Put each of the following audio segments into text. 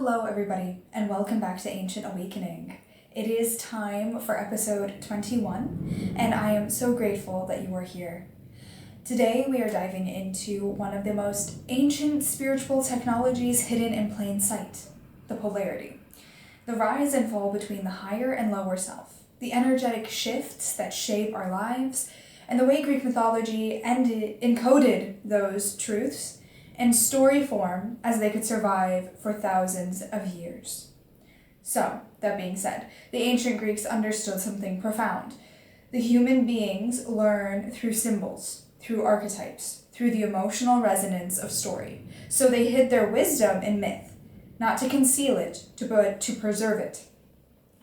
Hello everybody, and welcome back to Ancient Awakening. It is time for episode 21, and I am so grateful that you are here. Today we are diving into one of the most ancient spiritual technologies hidden in plain sight, the polarity. The rise and fall between the higher and lower self, the energetic shifts that shape our lives, and the way Greek mythology encoded those truths in story form as they could survive for thousands of years. So, that being said, the ancient Greeks understood something profound. The human beings learn through symbols, through archetypes, through the emotional resonance of story. So they hid their wisdom in myth, not to conceal it, but to preserve it.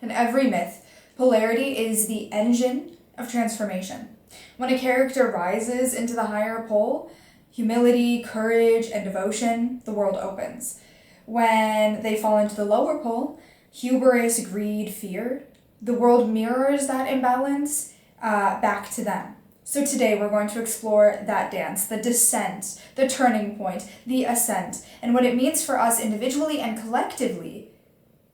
In every myth, polarity is the engine of transformation. When a character rises into the higher pole, humility, courage, and devotion, the world opens. When they fall into the lower pole, hubris, greed, fear, the world mirrors that imbalance back to them. So today we're going to explore that dance, the descent, the turning point, the ascent, and what it means for us individually and collectively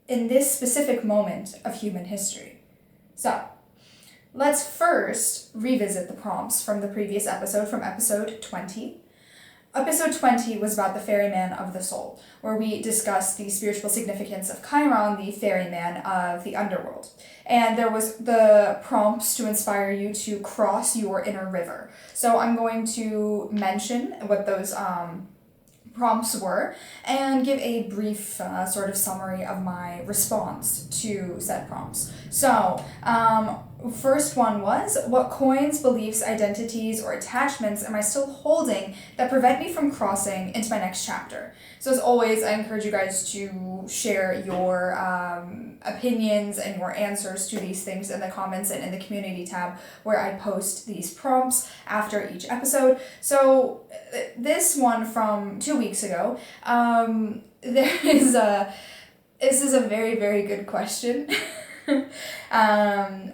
in this specific moment of human history. So, let's first revisit the prompts from the previous episode, from episode 20. Episode 20 was about the ferryman of the soul, where we discussed the spiritual significance of Chiron, the ferryman of the underworld. And there was the prompts to inspire you to cross your inner river. So I'm going to mention what those prompts were and give a brief sort of summary of my response to said prompts. So, first one was, what coins, beliefs, identities, or attachments am I still holding that prevent me from crossing into my next chapter? So as always, I encourage you guys to share your opinions and your answers to these things in the comments and in the community tab where I post these prompts after each episode. So this one from 2 weeks ago, this is a very, very good question.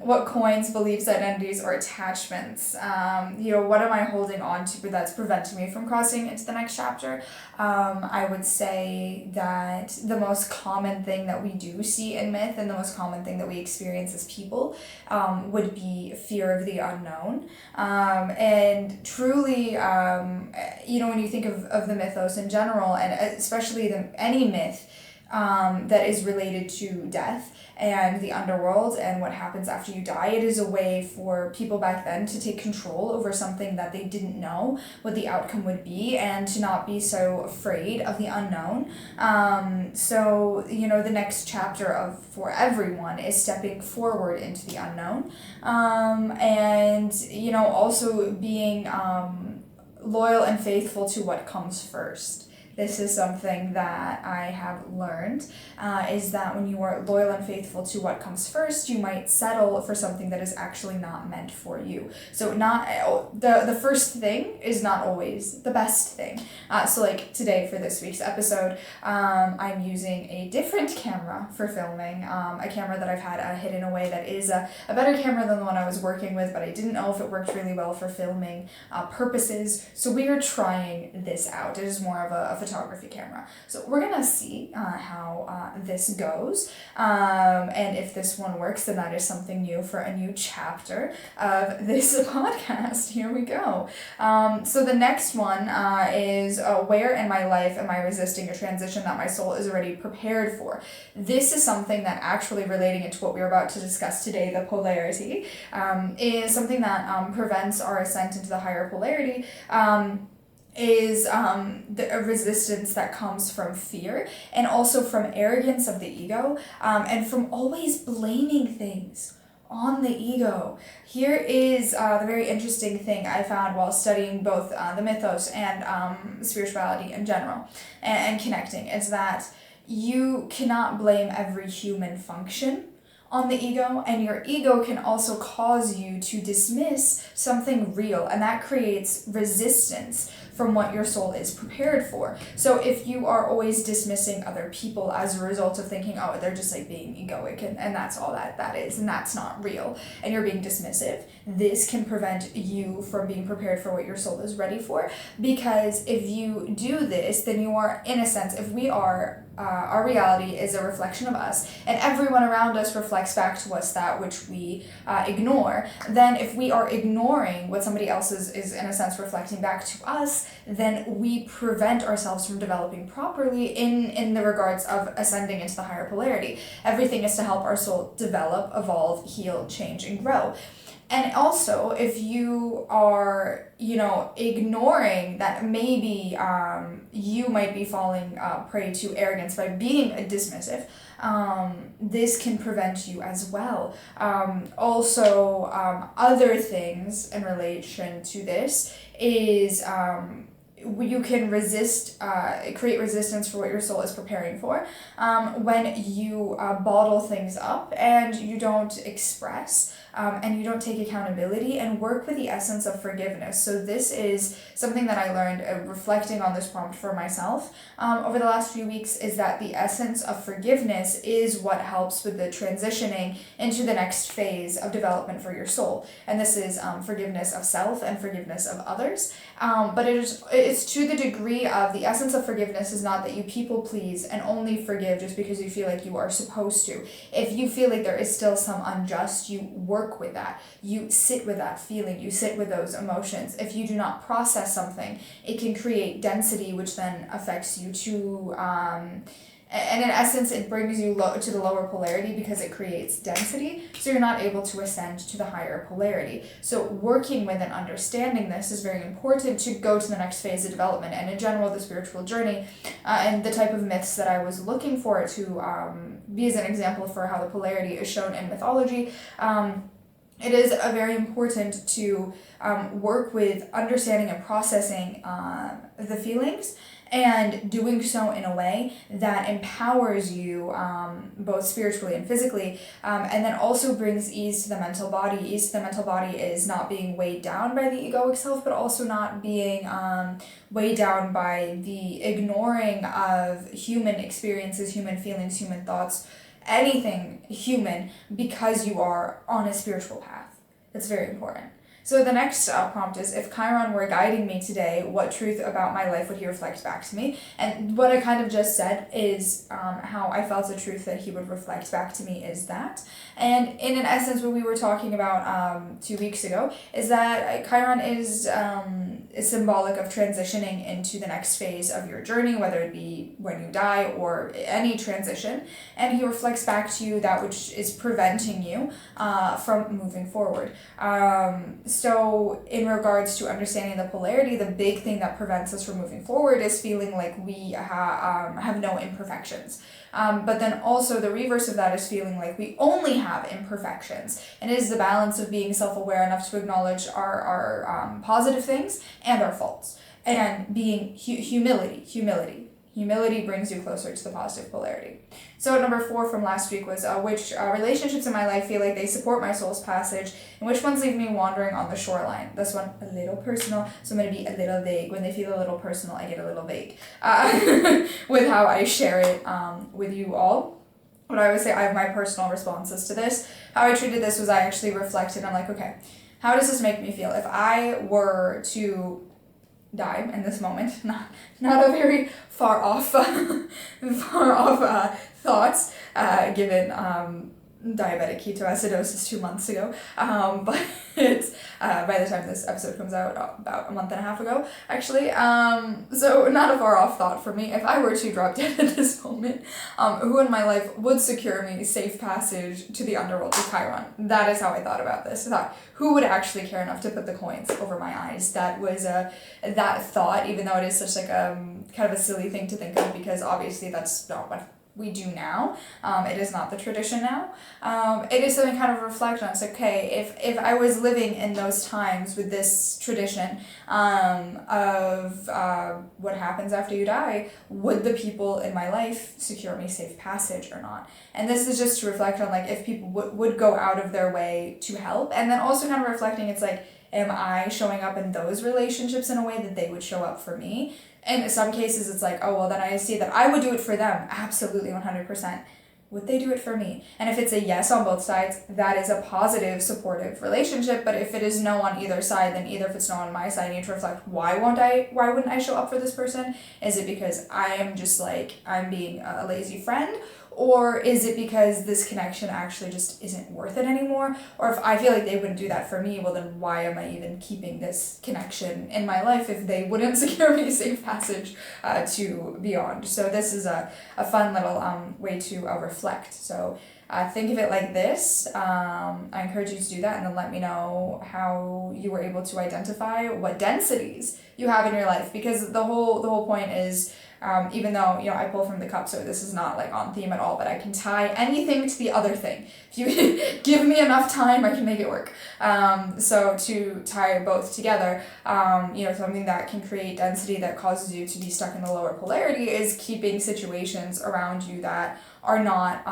What coins, beliefs, identities, or attachments, what am I holding on to that's preventing me from crossing into the next chapter? I would say that the most common thing that we do see in myth and the most common thing that we experience as people would be fear of the unknown. And truly, when you think of the mythos in general, and especially any myth that is related to death and the underworld and what happens after you die, it is a way for people back then to take control over something that they didn't know what the outcome would be and to not be so afraid of the unknown. So the next chapter for everyone is stepping forward into the unknown, and also being loyal and faithful to what comes first. This is something that I have learned, is that when you are loyal and faithful to what comes first, you might settle for something that is actually not meant for you. So the first thing is not always the best thing. So like today for this week's episode, I'm using a different camera for filming, a camera that I've had hidden away that is a better camera than the one I was working with, but I didn't know if it worked really well for filming purposes. So we are trying this out. It is more of a photography camera. So we're gonna see how this goes, and if this one works, then that is something new for a new chapter of this podcast. Here we go. So the next one is where in my life am I resisting a transition that my soul is already prepared for? This is something that actually relating it to what we're about to discuss today, the polarity, is something that prevents our ascent into the higher polarity. Is a resistance that comes from fear and also from arrogance of the ego, and from always blaming things on the ego. Here is the very interesting thing I found while studying both the mythos and spirituality in general and connecting, is that you cannot blame every human function on the ego, and your ego can also cause you to dismiss something real, and that creates resistance from what your soul is prepared for. So if you are always dismissing other people as a result of thinking, oh, they're just like being egoic and that's all that is, and that's not real, and you're being dismissive, this can prevent you from being prepared for what your soul is ready for. Because if you do this, then you are, in a sense, if we are our reality is a reflection of us, and everyone around us reflects back to us that which we ignore, then if we are ignoring what somebody else is in a sense reflecting back to us, then we prevent ourselves from developing properly in the regards of ascending into the higher polarity. Everything is to help our soul develop, evolve, heal, change, and grow. And also, if you are, ignoring that maybe you might be falling prey to arrogance by being dismissive, this can prevent you as well. Also, other things in relation to this is you can create resistance for what your soul is preparing for when you bottle things up and you don't express and you don't take accountability and work with the essence of forgiveness. So this is something that I learned reflecting on this prompt for myself over the last few weeks, is that the essence of forgiveness is what helps with the transitioning into the next phase of development for your soul. And this is forgiveness of self and forgiveness of others. But it's to the degree of the essence of forgiveness is not that you people please and only forgive just because you feel like you are supposed to. If you feel like there is still some unjust, you work with that. You sit with that feeling. You sit with those emotions. If you do not process something, it can create density, which then affects you to and in essence, it brings you to the lower polarity because it creates density, so you're not able to ascend to the higher polarity. So working with and understanding this is very important to go to the next phase of development. And in general, the spiritual journey and the type of myths that I was looking for to be as an example for how the polarity is shown in mythology, it is very important to work with understanding and processing the feelings, and doing so in a way that empowers you both spiritually and physically, and then also brings ease to the mental body. Ease to the mental body is not being weighed down by the egoic self, but also not being weighed down by the ignoring of human experiences, human feelings, human thoughts, anything human, because you are on a spiritual path. That's very important. So the next prompt is, if Chiron were guiding me today, what truth about my life would he reflect back to me? And what I kind of just said is how I felt the truth that he would reflect back to me is that. And in an essence, what we were talking about 2 weeks ago is that Chiron is symbolic of transitioning into the next phase of your journey, whether it be when you die or any transition. And he reflects back to you that which is preventing you from moving forward. So in regards to understanding the polarity, the big thing that prevents us from moving forward is feeling like we have no imperfections. But then also the reverse of that is feeling like we only have imperfections. And it is the balance of being self-aware enough to acknowledge our positive things and our faults. And being humility. Humility brings you closer to the positive polarity. So number 4 from last week was which relationships in my life feel like they support my soul's passage, and which ones leave me wandering on the shoreline. This one, a little personal, so I'm going to be a little vague. When they feel a little personal, I get a little vague with how I share it with you all. But I would say I have my personal responses to this. How I treated this was I actually reflected. I'm like, okay, how does this make me feel? If I were to die in this moment, not a very far off thoughts, given diabetic ketoacidosis 2 months ago, but it's by the time this episode comes out, about a month and a half ago, actually, so not a far off thought for me. If I were to drop dead at this moment, who in my life would secure me safe passage to the underworld with Chiron? That is how I thought about this. I thought, who would actually care enough to put the coins over my eyes? That was that thought, even though it is such like kind of a silly thing to think of, because obviously that's not what we do now. It is not the tradition now. It is something kind of reflect on. It's like, okay, if I was living in those times with this tradition of what happens after you die, would the people in my life secure me safe passage or not? And this is just to reflect on, like, if people would go out of their way to help, and then also kind of reflecting, it's like, am I showing up in those relationships in a way that they would show up for me? And in some cases, it's like, oh, well, then I see that I would do it for them. Absolutely, 100%. would they do it for me? And if it's a yes on both sides, that is a positive, supportive relationship. But if it is no on either side, then either if it's no on my side, I need to reflect, why wouldn't I show up for this person? Is it because I am just like, I'm being a lazy friend? Or is it because this connection actually just isn't worth it anymore? Or if I feel like they wouldn't do that for me, well then why am I even keeping this connection in my life if they wouldn't secure me safe passage to beyond? So this is a fun little way to reflect. So think of it like this. I encourage you to do that, and then let me know how you were able to identify what densities you have in your life, because the whole point is, even though, I pull from the cup, so this is not like on theme at all, but I can tie anything to the other thing. If you give me enough time, I can make it work. So to tie both together, something that can create density that causes you to be stuck in the lower polarity is keeping situations around you that are not,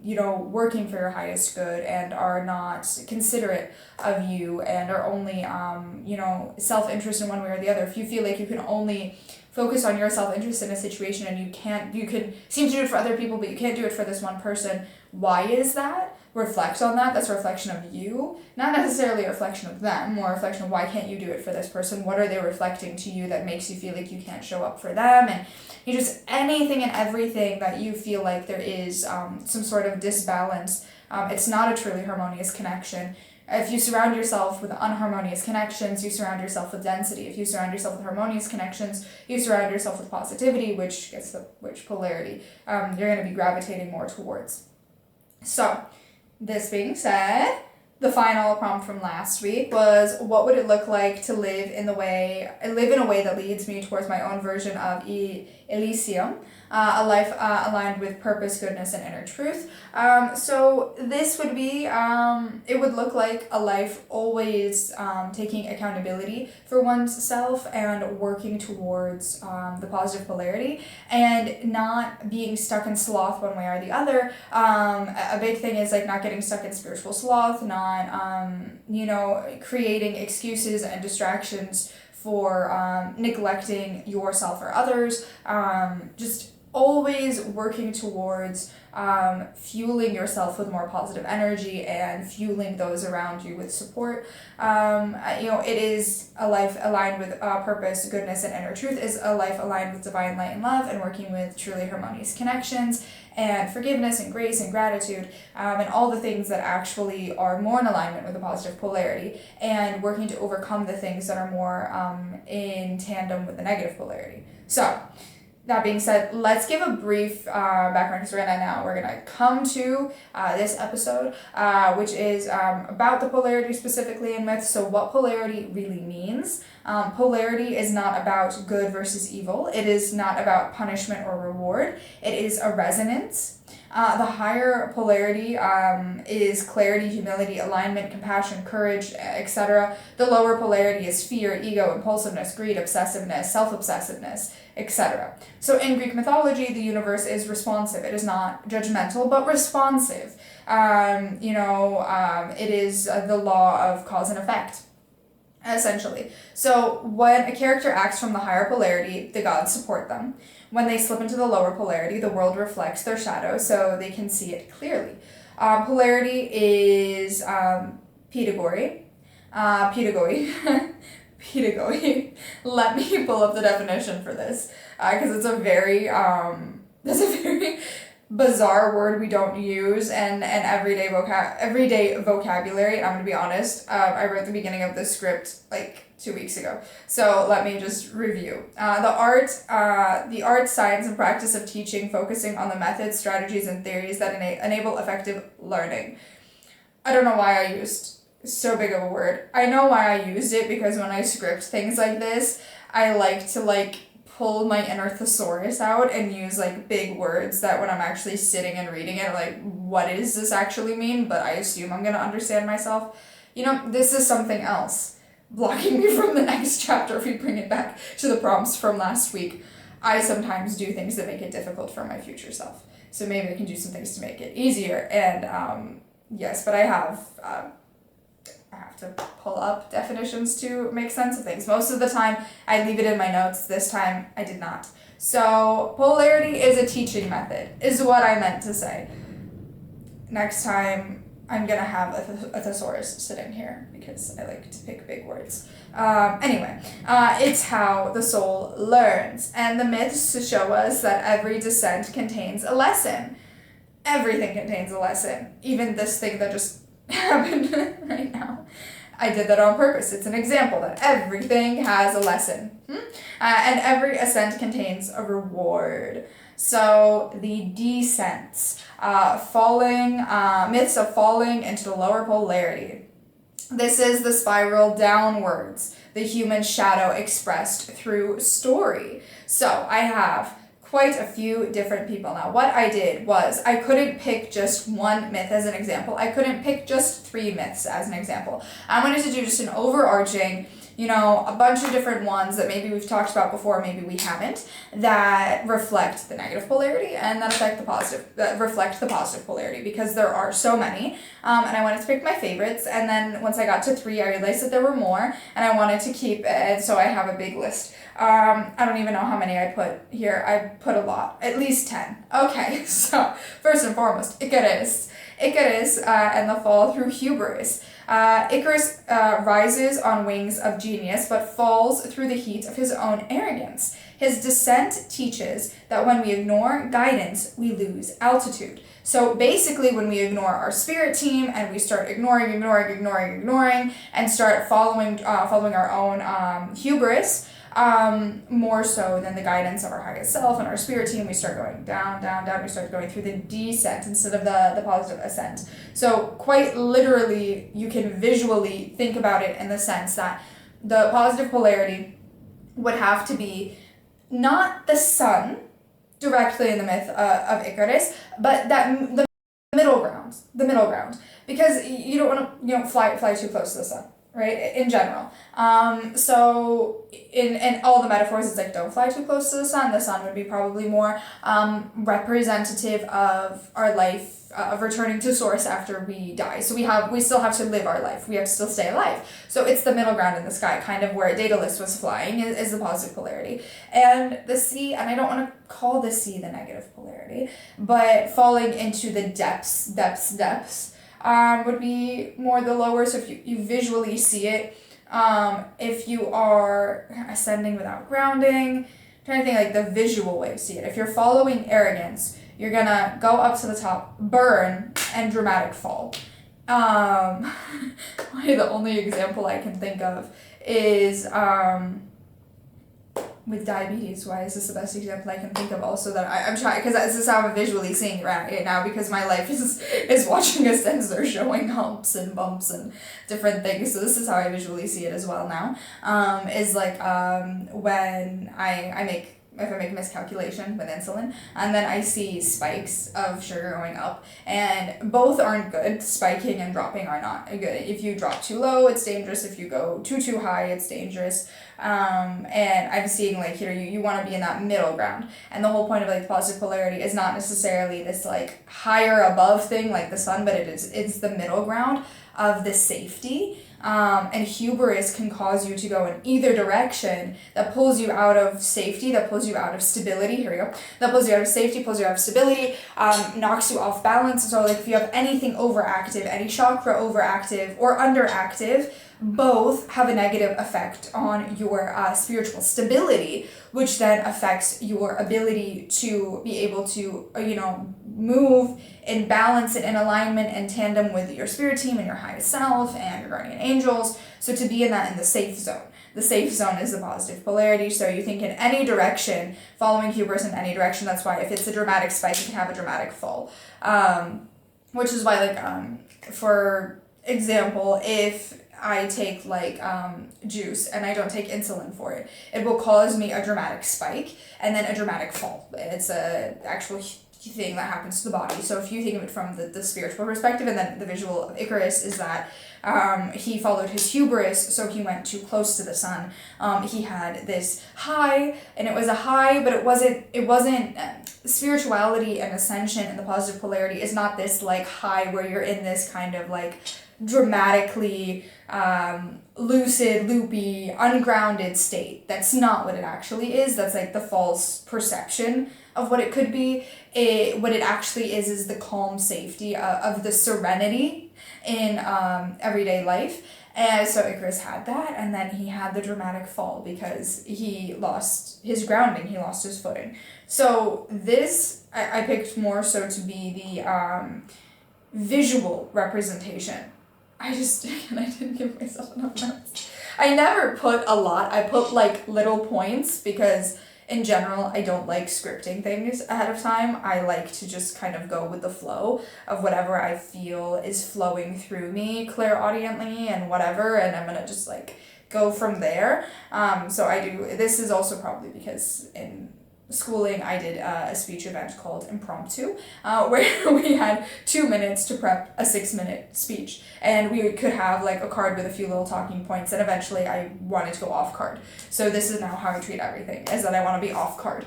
working for your highest good and are not considerate of you and are only, self-interest in one way or the other. If you feel like you can only focus on your self-interest in a situation and you could seem to do it for other people, but you can't do it for this one person, why is that? Reflect on that. That's a reflection of you, not necessarily a reflection of them, more a reflection of why can't you do it for this person? What are they reflecting to you that makes you feel like you can't show up for them? And just anything and everything that you feel like there is some sort of disbalance. It's not a truly harmonious connection. If you surround yourself with unharmonious connections, you surround yourself with density. If you surround yourself with harmonious connections, you surround yourself with positivity, which gets which polarity you're going to be gravitating more towards. So, this being said, the final prompt from last week was, what would it look like to live in a way that leads me towards my own version of Elysium, a life aligned with purpose, goodness, and inner truth. So this would be, it would look like a life always taking accountability for oneself and working towards the positive polarity and not being stuck in sloth one way or the other. A big thing is like not getting stuck in spiritual sloth, not, creating excuses and distractions for neglecting yourself or others, just always working towards fueling yourself with more positive energy and fueling those around you with support. It is a life aligned with purpose, goodness, and inner truth is a life aligned with divine light and love and working with truly harmonious connections and forgiveness and grace and gratitude, and all the things that actually are more in alignment with the positive polarity, and working to overcome the things that are more in tandem with the negative polarity. So, that being said, let's give a brief background, because we're gonna come to this episode, which is about the polarity specifically in myths. So what polarity really means. Polarity is not about good versus evil. It is not about punishment or reward. It is a resonance. The higher polarity is clarity, humility, alignment, compassion, courage, etc. The lower polarity is fear, ego, impulsiveness, greed, obsessiveness, self-obsessiveness, etc. So in Greek mythology, the universe is responsive. It is not judgmental, but responsive. It is the law of cause and effect, essentially. So when a character acts from the higher polarity, the gods support them. When they slip into the lower polarity, the world reflects their shadow so they can see it clearly. Polarity is pedagogy. Pedagogy. Let me pull up the definition for this, because it's a very bizarre word we don't use in everyday vocabulary. And I'm gonna be honest, I wrote the beginning of this script like 2 weeks ago, so let me just review. The art, science, and practice of teaching, focusing on the methods, strategies, and theories that enable effective learning. I don't know why I used so big of a word. I know why I used it, because when I script things like this, I like to pull my inner thesaurus out and use big words that when I'm actually sitting and reading it, what does this actually mean? But I assume I'm gonna understand myself. This is something else blocking me from the next chapter if we bring it back to the prompts from last week. I sometimes do things that make it difficult for my future self. So maybe I can do some things to make it easier. And yes, but I have to pull up definitions to make sense of things. Most of the time I leave it in my notes. This time I did not. So polarity is a teaching method, is what I meant to say. Next time, I'm gonna have a thesaurus sitting here because I like to pick big words. Anyway, it's how the soul learns, and the myths show us that every descent contains a lesson. Everything contains a lesson, even this thing that just happened right now. I did that on purpose. It's an example that everything has a lesson. And every ascent contains a reward. So the descents, myths of falling into the lower polarity. This is the spiral downwards, the human shadow expressed through story. So I have quite a few different people. Now, what I did was I couldn't pick just one myth as an example. I couldn't pick just 3 myths as an example. I wanted to do just an overarching, a bunch of different ones that maybe we've talked about before, maybe we haven't, that reflect the negative polarity and that reflect the positive polarity, because there are so many. And I wanted to pick my favorites, and then once I got to 3, I realized that there were more, and I wanted to keep it, so I have a big list. I don't even know how many I put here. I put a lot, at least 10. Okay, so first and foremost, Icarus, and the fall through hubris. Icarus rises on wings of genius, but falls through the heat of his own arrogance. His descent teaches that when we ignore guidance, we lose altitude. So basically, when we ignore our spirit team and we start ignoring, and start following our own hubris, more so than the guidance of our highest self and our spirit team, we start going down, we start going through the descent instead of the positive ascent. So quite literally, you can visually think about it in the sense that the positive polarity would have to be not the sun directly in the myth of Icarus, but the middle ground, because you don't want to fly too close to the sun, right, in general. So in all the metaphors, it's like, don't fly too close to the sun. The sun would be probably more representative of our life, of returning to source after we die. So we still have to live our life. We have to still stay alive. So it's the middle ground in the sky, kind of where Daedalus was flying, is the positive polarity. And the sea, and I don't want to call the sea the negative polarity, but falling into the depths, would be more the lower. So if you visually see it, if you are ascending without grounding, I'm trying to think like the visual way to see it. If you're following arrogance, you're gonna go up to the top, burn, and dramatic fall. The only example I can think of is with diabetes. Why is this the best example I can think of? Also, that I'm trying, because this is how I'm visually seeing it right now, because my life is watching a sensor showing humps and bumps and different things. So this is how I visually see it as well now. Is like when if I make a miscalculation with insulin, and then I see spikes of sugar going up, and both aren't good. Spiking and dropping are not good. If you drop too low, it's dangerous. If you go too high, it's dangerous. And I'm seeing like here, you want to be in that middle ground, and the whole point of like positive polarity is not necessarily this like higher above thing like the sun, but it's the middle ground of the safety. And hubris can cause you to go in either direction, that pulls you out of safety, that pulls you out of stability. Here we go. That pulls you out of safety, pulls you out of stability, knocks you off balance. So like if you have anything overactive, any chakra overactive or underactive, both have a negative effect on your spiritual stability, which then affects your ability to be able to, move in balance and in alignment and tandem with your spirit team and your highest self and your guardian angels. So to be in the safe zone. The safe zone is the positive polarity. So you think in any direction, following hubris in any direction. That's why if it's a dramatic spike, you can have a dramatic fall. Which is why, for example, if I take juice and I don't take insulin for it, it will cause me a dramatic spike and then a dramatic fall. It's a actual thing that happens to the body. So if you think of it from the spiritual perspective, and then the visual of Icarus is that he followed his hubris, so he went too close to the sun. He had this high, and it was a high, but it wasn't spirituality and ascension and the positive polarity is not this like high where you're in this kind of like dramatically lucid, loopy, ungrounded state. That's not what it actually is. That's like the false perception of what it could be. What it actually is the calm safety of the serenity in everyday life. And so Icarus had that, and then he had the dramatic fall because he lost his grounding, he lost his footing. So this, I picked more so to be the visual representation. I didn't give myself enough notes. I never put a lot. I put like little points because in general, I don't like scripting things ahead of time. I like to just kind of go with the flow of whatever I feel is flowing through me clairaudiently and whatever, and I'm gonna just like go from there. So I do, this is also probably because in schooling I did a speech event called Impromptu, where we had 2 minutes to prep a 6-minute speech, and we could have like a card with a few little talking points, and eventually I wanted to go off card. So this is now how I treat everything, is that I want to be off card.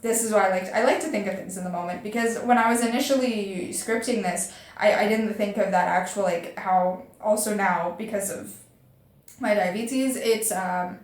This is why I like to think of things in the moment, because when I was initially scripting this, I didn't think of that actual like how also now because of my diabetes, it's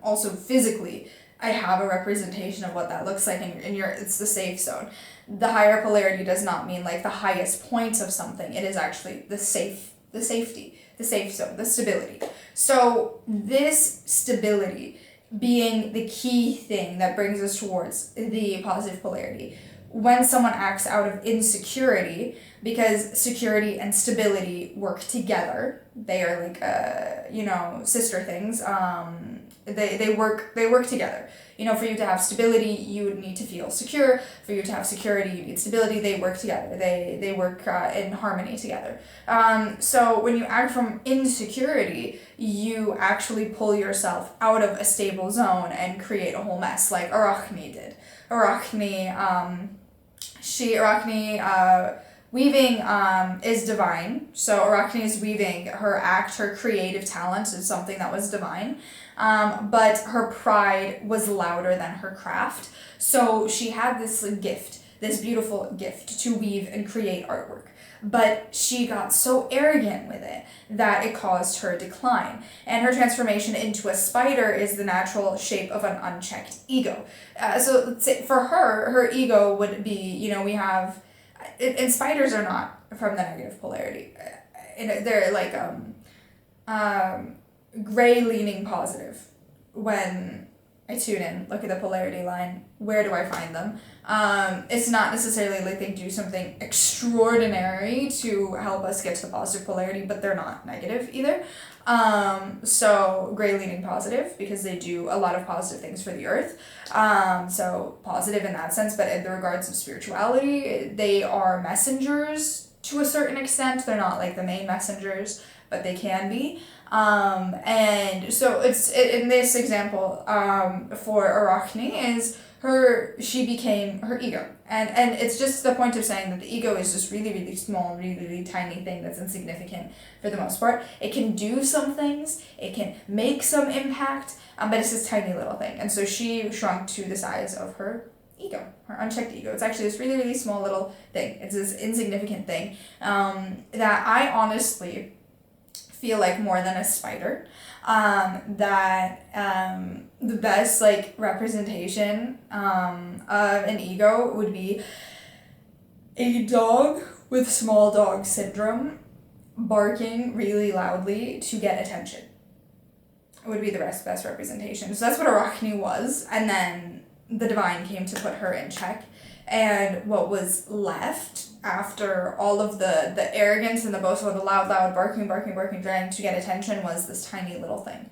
also physically I have a representation of what that looks like, and it's the safe zone. The higher polarity does not mean like the highest points of something. It is actually the safety, the safe zone, the stability. So this stability being the key thing that brings us towards the positive polarity. When someone acts out of insecurity, because security and stability work together, they are like sister things. They work together. For you to have stability, you would need to feel secure. For you to have security, you need stability. They work together. They work in harmony together. So when you act from insecurity, you actually pull yourself out of a stable zone and create a whole mess, like Arachne did. Weaving is divine. So Arachne's weaving, her act, her creative talent is something that was divine. But her pride was louder than her craft. So she had this gift, this beautiful gift to weave and create artwork. But she got so arrogant with it that it caused her decline. And her transformation into a spider is the natural shape of an unchecked ego. So let's say for her ego would be, we have, and spiders are not from the negative polarity. They're like gray leaning positive. When I tune in, look at the polarity line, where do I find them? It's not necessarily like they do something extraordinary to help us get to the positive polarity, but they're not negative either. So gray leaning positive, because they do a lot of positive things for the earth. So positive in that sense, but in the regards of spirituality, they are messengers to a certain extent. They're not like the main messengers, but they can be. And so it's in this example for Arachne is she became her ego, and it's just the point of saying that the ego is just really, really small, really, really tiny thing that's insignificant for the most part. It can do some things, it can make some impact, but it's this tiny little thing. And so she shrunk to the size of her ego, her unchecked ego. It's actually this really, really small little thing. It's this insignificant thing that I honestly feel like more than a spider, the best like representation of an ego would be a dog with small dog syndrome barking really loudly to get attention. It would be the best representation. So that's what Arachne was, and then the divine came to put her in check. And what was left after all of the arrogance and the boastful, the loud barking, trying to get attention, was this tiny little thing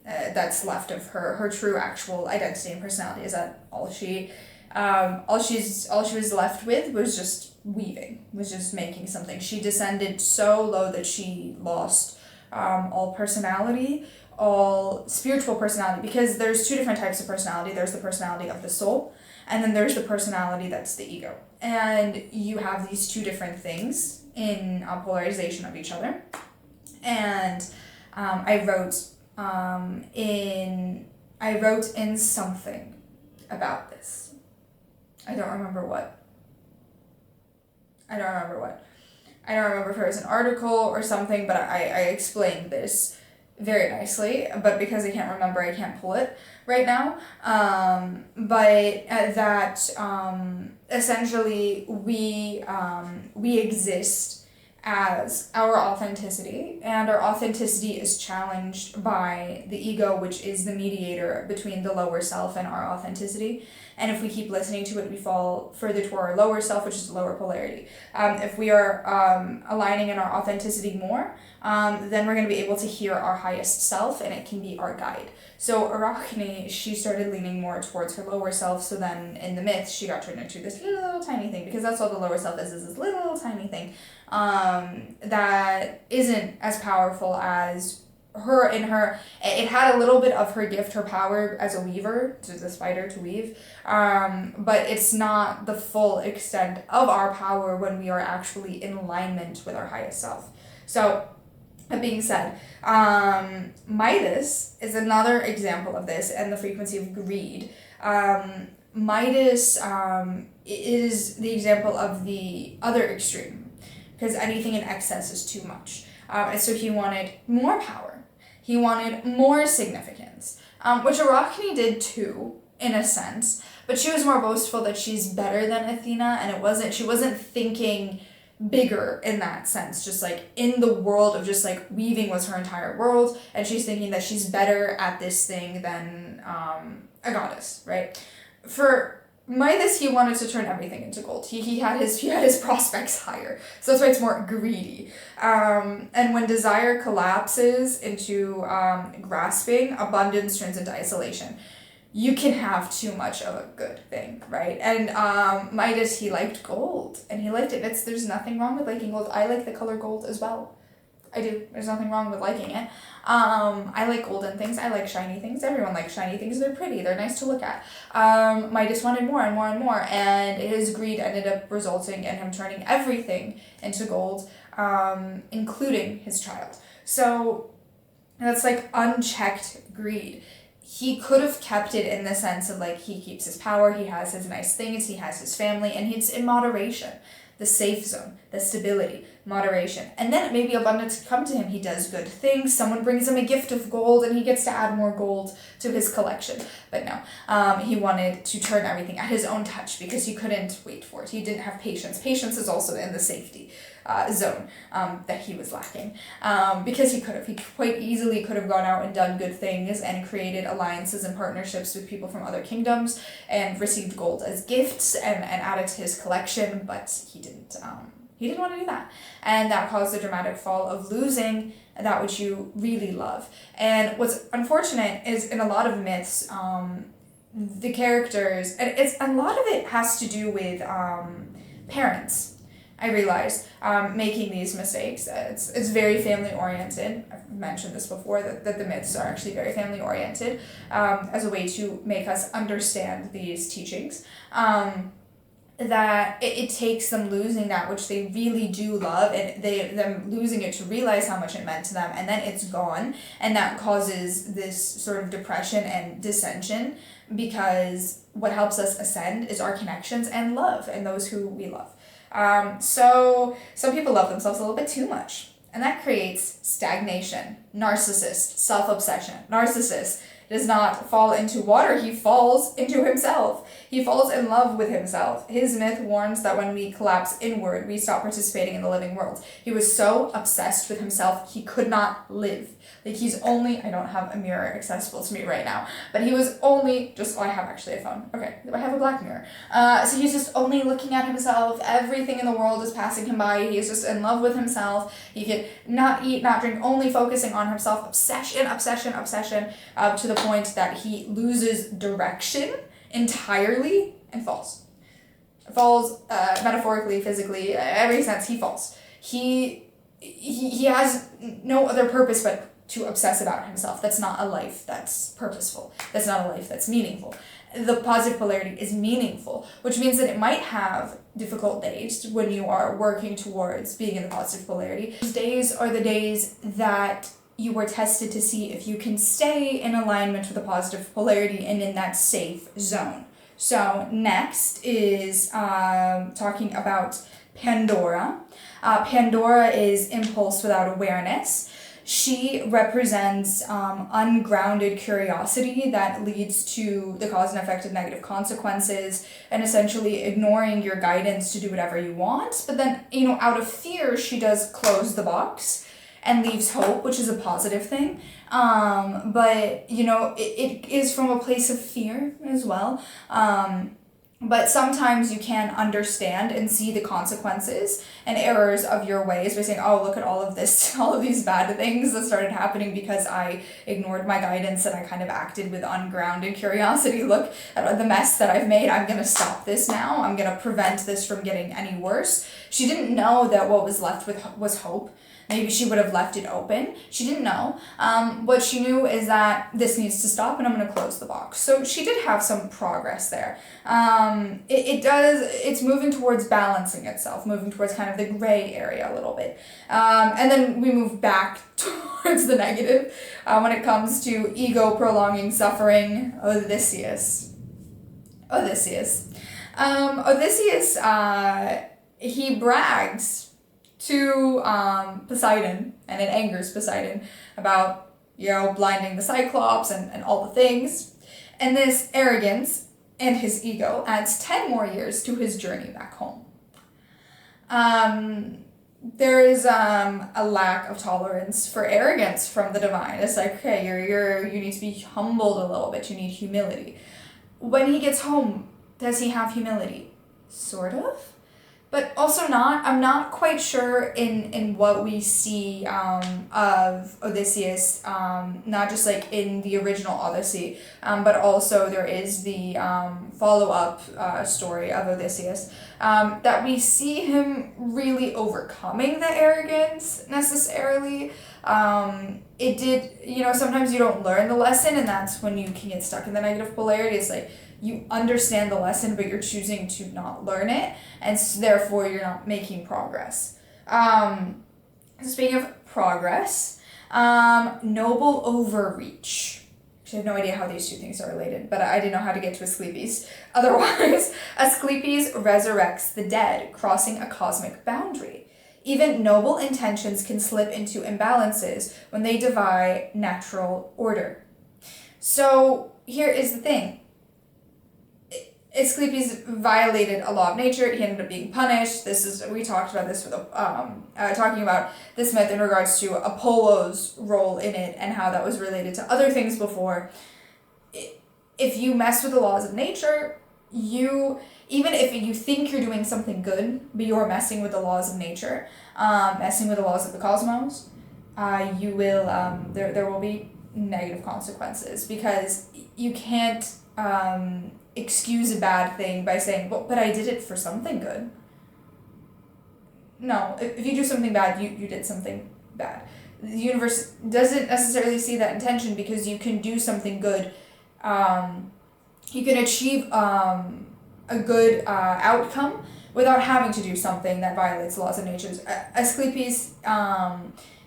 that's left of her true actual identity and personality. Is that all she was left with was just weaving, was just making something. She descended so low that she lost all personality, all spiritual personality, because there's two different types of personality. There's the personality of the soul, And then there's the personality, that's the ego. And you have these two different things in polarization of each other. And I wrote in something about this. I don't remember what. I don't remember if it was an article or something, but I explained this very nicely. But because I can't remember, I can't pull it right now. Essentially we exist as our authenticity, and our authenticity is challenged by the ego, which is the mediator between the lower self and our authenticity. And if we keep listening to it, we fall further to our lower self, which is the lower polarity. If we are aligning in our authenticity more, then we're going to be able to hear our highest self, and it can be our guide. So Arachne, she started leaning more towards her lower self, so then in the myth, she got turned into this little tiny thing, because that's all the lower self is this little tiny thing that isn't as powerful as her in her. It had a little bit of her gift, her power as a weaver, to the spider to weave, but it's not the full extent of our power when we are actually in alignment with our highest self. So that being said, Midas is another example of this, and the frequency of greed. Midas is the example of the other extreme, because anything in excess is too much. And so he wanted more power. He wanted more significance, which Arachne did too, in a sense, but she was more boastful that she's better than Athena, and she wasn't thinking bigger in that sense, just like in the world of just like weaving was her entire world, and she's thinking that she's better at this thing than a goddess, right? For Midas, he wanted to turn everything into gold. He had his prospects higher, so that's why it's more greedy. And when desire collapses into grasping, abundance turns into isolation. You can have too much of a good thing, right? And Midas, he liked gold, and he liked it. There's nothing wrong with liking gold. I like the color gold as well. I do. There's nothing wrong with liking it. I like golden things. I like shiny things. Everyone likes shiny things. They're pretty. They're nice to look at. Midas wanted more and more and more, and his greed ended up resulting in him turning everything into gold, including his child. So that's like unchecked greed. He could have kept it in the sense of like he keeps his power, he has his nice things, he has his family, and it's in moderation. The safe zone, the stability, moderation. And then maybe abundance come to him. He does good things. Someone brings him a gift of gold, and he gets to add more gold to his collection. But no, he wanted to turn everything at his own touch because he couldn't wait for it. He didn't have patience. Patience is also in the safety zone that he was lacking, because he quite easily could have gone out and done good things and created alliances and partnerships with people from other kingdoms and received gold as gifts and added to his collection, but he didn't want to do that, and that caused the dramatic fall of losing that which you really love. And what's unfortunate is in a lot of myths, the characters, and a lot of it has to do with parents. I realized making these mistakes. It's very family oriented. I've mentioned this before, that the myths are actually very family oriented as a way to make us understand these teachings. That it takes them losing that which they really do love, and them losing it to realize how much it meant to them, and then it's gone, and that causes this sort of depression and dissension, because what helps us ascend is our connections and love and those who we love. So some people love themselves a little bit too much, and that creates stagnation. Narcissist, self-obsession. Narcissist does not fall into water, he falls into himself. He falls in love with himself. His myth warns that when we collapse inward, we stop participating in the living world. He was so obsessed with himself, he could not live. Like I don't have a mirror accessible to me right now, but he was only I have actually a phone. Okay, I have a black mirror. So he's just only looking at himself. Everything in the world is passing him by. He's just in love with himself. He could not eat, not drink, only focusing on himself. Obsession, to the point that he loses direction entirely and falls. Falls metaphorically, physically, every sense. He falls. He has no other purpose but to obsess about himself. That's not a life that's purposeful. That's not a life that's meaningful. the positive polarity is meaningful, which means that it might have difficult days when you are working towards being in the positive polarity. Those days are the days that you were tested to see if you can stay in alignment with the positive polarity and in that safe zone. So next is talking about Pandora. Pandora is impulse without awareness. She represents ungrounded curiosity that leads to the cause and effect of negative consequences and essentially ignoring your guidance to do whatever you want. But then, out of fear, she does close the box and leaves hope, which is a positive thing. But, it is from a place of fear as well. But sometimes you can understand and see the consequences and errors of your ways by saying, oh, look at all of these bad things that started happening because I ignored my guidance and I kind of acted with ungrounded curiosity. Look at the mess that I've made. I'm going to stop this now. I'm going to prevent this from getting any worse. She didn't know that what was left with was hope. Maybe she would have left it open. She didn't know. What she knew is that this needs to stop and I'm going to close the box. So she did have some progress there. It's moving towards balancing itself, moving towards kind of the gray area a little bit. And then we move back towards the negative when it comes to ego prolonging suffering. Odysseus, he brags to Poseidon, and it angers Poseidon about, blinding the Cyclops and all the things. And this arrogance and his ego adds 10 more years to his journey back home. There is a lack of tolerance for arrogance from the divine. It's like, okay, you need to be humbled a little bit. You need humility. When he gets home, does he have humility? Sort of. But also not. I'm not quite sure in what we see of Odysseus, not just like in the original Odyssey, but also there is the follow-up story of Odysseus, that we see him really overcoming the arrogance necessarily. It did, sometimes you don't learn the lesson, and that's when you can get stuck in the negative polarity. It's like, you understand the lesson, but you're choosing to not learn it, and so therefore you're not making progress. Speaking of progress, noble overreach. I have no idea how these two things are related, but I didn't know how to get to Asclepius. Otherwise, Asclepius resurrects the dead, crossing a cosmic boundary. Even noble intentions can slip into imbalances when they defy natural order. So here is the thing. Asclepius violated a law of nature. He ended up being punished. We talked about this talking about this myth in regards to Apollo's role in it and how that was related to other things before. If you mess with the laws of nature, even if you think you're doing something good, but you're messing with the laws of nature, messing with the laws of the cosmos, you will there will be negative consequences, because you can't excuse a bad thing by saying, well, but I did it for something good. No, if you do something bad, you did something bad. The universe doesn't necessarily see that intention, because you can do something good. You can achieve a good outcome without having to do something that violates the laws of nature. Asclepius,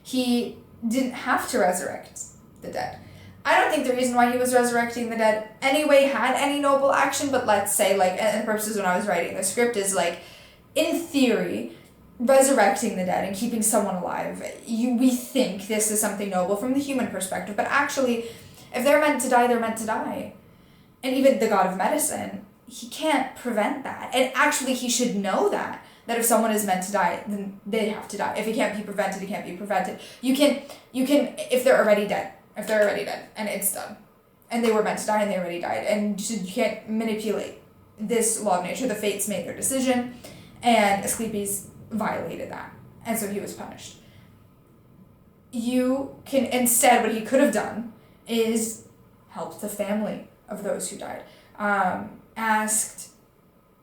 he didn't have to resurrect the dead. I don't think the reason why he was resurrecting the dead anyway had any noble action, but let's say, and the purposes when I was writing the script is, in theory, resurrecting the dead and keeping someone alive, we think this is something noble from the human perspective, but actually, if they're meant to die, they're meant to die. And even the god of medicine, he can't prevent that. And actually, he should know that if someone is meant to die, then they have to die. If it can't be prevented, it can't be prevented. You can, if they're already dead, and it's done, and they were meant to die and they already died, and you can't manipulate this law of nature. The fates made their decision, and Asclepius violated that, and so he was punished. You can, instead, what he could have done is helped the family of those who died, asked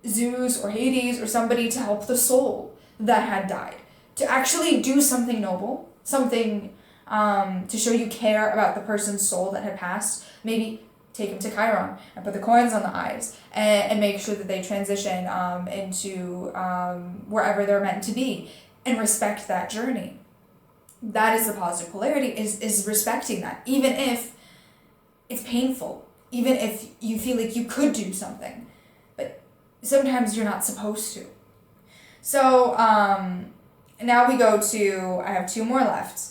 Zeus or Hades or somebody to help the soul that had died, to actually do something noble, something to show you care about the person's soul that had passed, maybe take him to Chiron and put the coins on the eyes and make sure that they transition into wherever they're meant to be and respect that journey. That is the positive polarity, is respecting that, even if it's painful, even if you feel like you could do something, but sometimes you're not supposed to. So now we go to, I have two more left.